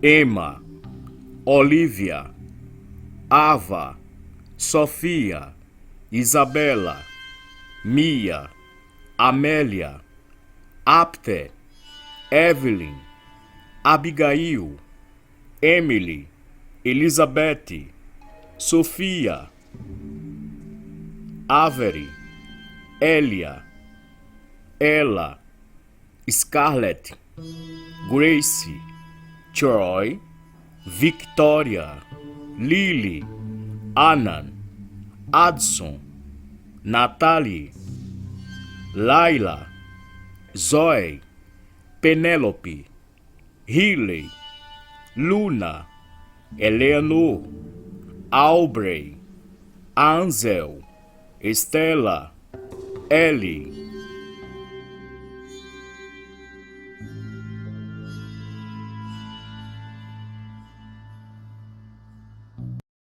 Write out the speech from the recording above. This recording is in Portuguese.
Emma, Olivia, Ava, Sofia, Isabela, Mia, Amélia, Apte, Evelyn, Abigail, Emily, Elizabeth, Sofia, Avery, Elia, Ella, Scarlett, Grace, Troy, Victoria, Lily, Anan, Adson, Natalie, Laila, Zoe, Penélope, Riley, Luna, Eleanor, Aubrey, Ansel, Estela, Ellie,